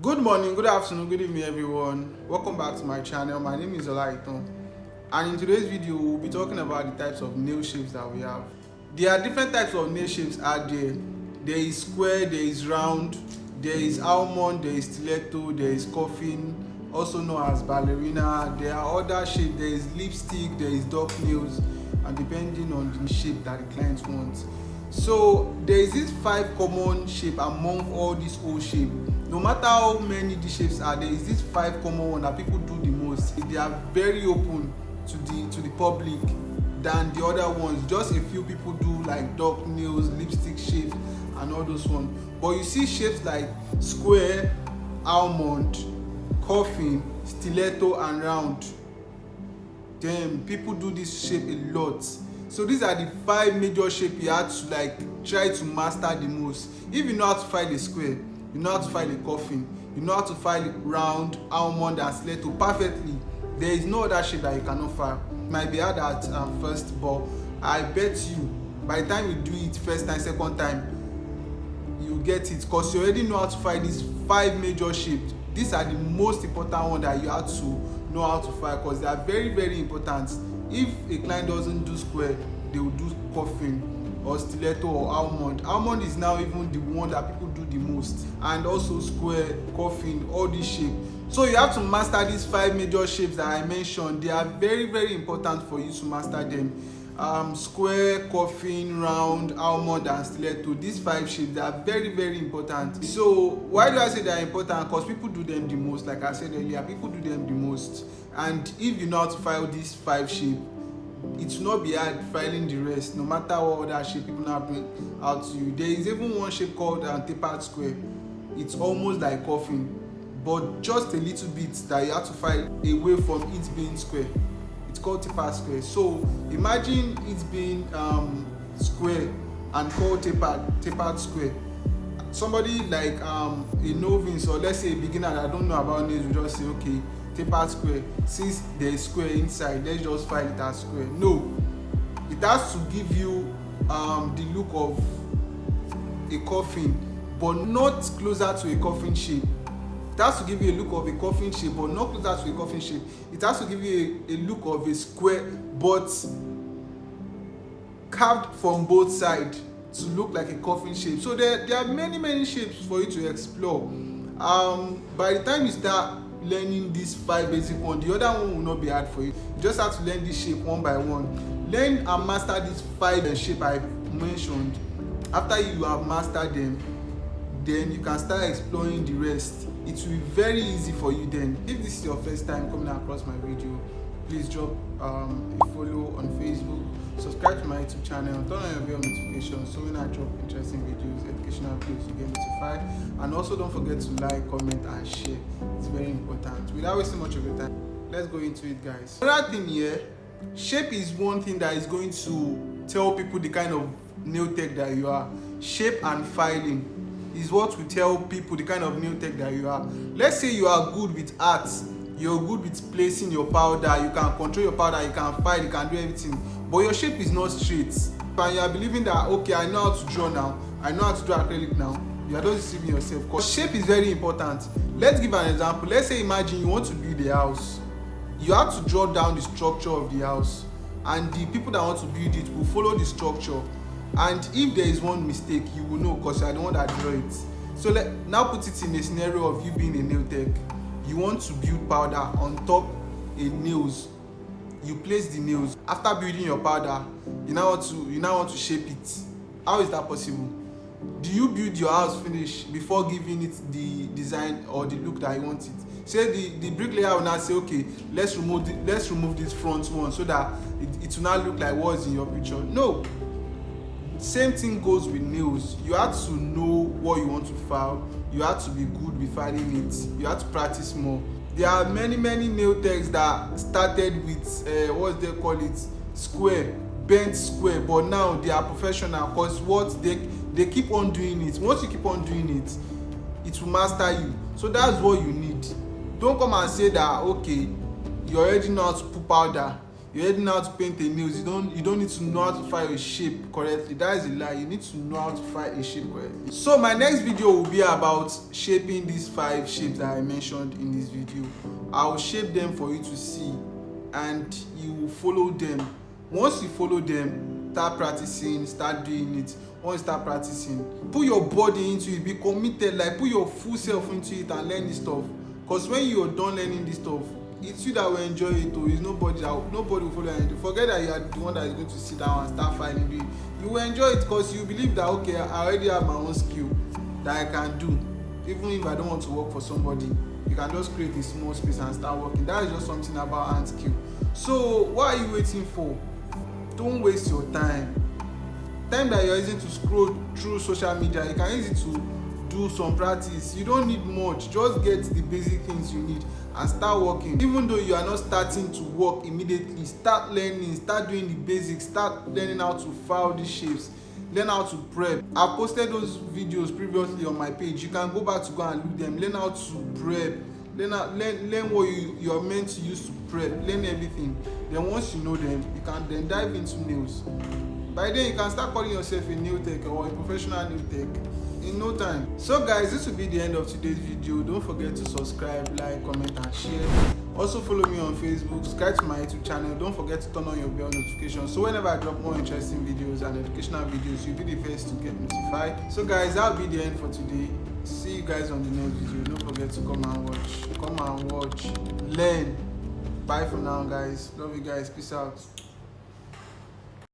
Good morning, good afternoon, good evening everyone. Welcome back to my channel. My name is Olaitan, and in today's video we'll be talking about the types of nail shapes that we have. There are different types of nail shapes out there. There is square, there is round, there is almond, there is stiletto, there is coffin, also known as ballerina. There are other shapes. There is lipstick, there is duck nails, and depending on the shape that the client wants. So there is this 5 common shape among all these old shapes. No matter how many the shapes are, there is this 5 common one that people do the most. They are very open to the public than the other ones. Just a few people do like duck nails, lipstick shapes, and all those ones. But you see shapes like square, almond, coffin, stiletto, and round. Then people do this shape a lot. So these are the 5 major shapes you have to try to master the most. If you know how to file a square, you know how to file a coffin, you know how to file round, almond, and stiletto perfectly, there is no other shape that you cannot file. It might be hard at first, but I bet you by the time you do it first time, second time, you get it, because you already know how to file these 5 major shapes. These are the most important ones that you have to know how to file, because they are very, very important. If a client doesn't do square, they will do coffin or stiletto or almond. Almond is now even the one that people do the most, and also square, coffin, all these shapes. So you have to master these 5 major shapes that I mentioned. They are very, very important for you to master them. Square, coffin, round, almond, and stiletto. These 5 shapes, they are very, very important. So why do I say they are important? Because people do them the most. Like I said earlier, people do them the most. And if you know how to file these 5 shapes, it will not be hard filing the rest, no matter what other shape people now bring out to you. There is even one shape called tapered square. It's almost like coffin, but just a little bit that you have to file away from it being square. It's called tapered square. So imagine it being square and called tapered square. Somebody like a novice, or let's say a beginner that don't know about nails, will just say, okay, tapered square, since there is square inside, let's just file it as square. No, it has to give you the look of a coffin, but not closer to a coffin shape. It has to give you a look of a coffin shape, but not closer to a coffin shape. It has to give you a look of a square, but carved from both sides to look like a coffin shape. So there are many shapes for you to explore. By the time you start learning these 5 basic ones, the other one will not be hard for you. You just have to learn this shape one by one. Learn and master these 5 shapes I mentioned. After you have mastered them, then you can start exploring the rest. It will be very easy for you then. If this is your first time coming across my video, please drop a follow on Facebook, subscribe to my YouTube channel, turn on your bell notifications so when I drop interesting videos, educational videos, you get notified. And also don't forget to like, comment, and share. It's very important. Without wasting much of your time, let's go into it, guys. Another thing here, shape is one thing that is going to tell people the kind of nail tech that you are. Shape and filing is what will tell people the kind of nail tech that you are. Let's say you are good with art, you're good with placing your powder, you can control your powder, you can file, you can do everything, but your shape is not straight, and you are believing that, okay, I know how to draw now, I know how to draw acrylic now. You are just deceiving yourself, because shape is very important. Let's give an example. Let's say, imagine you want to build a house. You have to draw down the structure of the house, and the people that want to build it will follow the structure, and if there is one mistake, you will know, because you are the one that draw it. So now put it in a scenario of you being a nail tech. You want to build powder on top a nails. You place the nails. After building your powder, you now want to shape it. How is that possible? Do you build your house finish before giving it the design or the look that you want it? Say the bricklayer will now say, okay, let's remove this front one so that it will not look like what's in your picture. No. Same thing goes with nails. You have to know what you want to file. You have to be good with filing it. You have to practice more. There are many nail techs that started with what they call it, square, bent square, but now they are professional, because what they keep on doing it. Once you keep on doing it, it will master you. So that's what you need. Don't come and say that, okay, you already know how to put powder, you're learning how to paint a nails, you don't need to know how to file a shape correctly. That is a lie. You need to know how to file a shape correctly. So my next video will be about shaping these 5 shapes that I mentioned in this video. I will shape them for you to see, and you will follow them. Once you follow them, start practicing, start doing it. Once you start practicing, put your body into it, be committed, like put your full self into it and learn this stuff. Because when you're done learning this stuff, it's you that will enjoy it. It's nobody will follow you. Forget that you are the one that is going to sit down and start filing it. You will enjoy it because you believe that, okay, I already have my own skill that I can do. Even if I don't want to work for somebody, you can just create a small space and start working. That is just something about hand skill. So what are you waiting for? Don't waste your time that you're using to scroll through social media. You can use it to do some practice. You don't need much, just get the basic things you need and start working. Even though you are not starting to work immediately, start learning, start doing the basics, start learning how to file these shapes, learn how to prep. I posted those videos previously on my page. You can go back to go and look them. Learn how to prep, learn what you're meant to use to prep, learn everything. Then once you know them, you can then dive into nails. By then you can start calling yourself a nail tech or a professional nail tech in no time. So guys, this will be the end of today's video. Don't forget to subscribe, like, comment and share. Also follow me on Facebook, subscribe to my YouTube channel. Don't forget to turn on your bell notification, so whenever I drop more interesting videos and educational videos, you'll be the first to get notified. So guys, that'll be the end for today. See you guys on the next video. Don't forget to come and watch, learn. Bye for now guys. Love you guys. Peace out.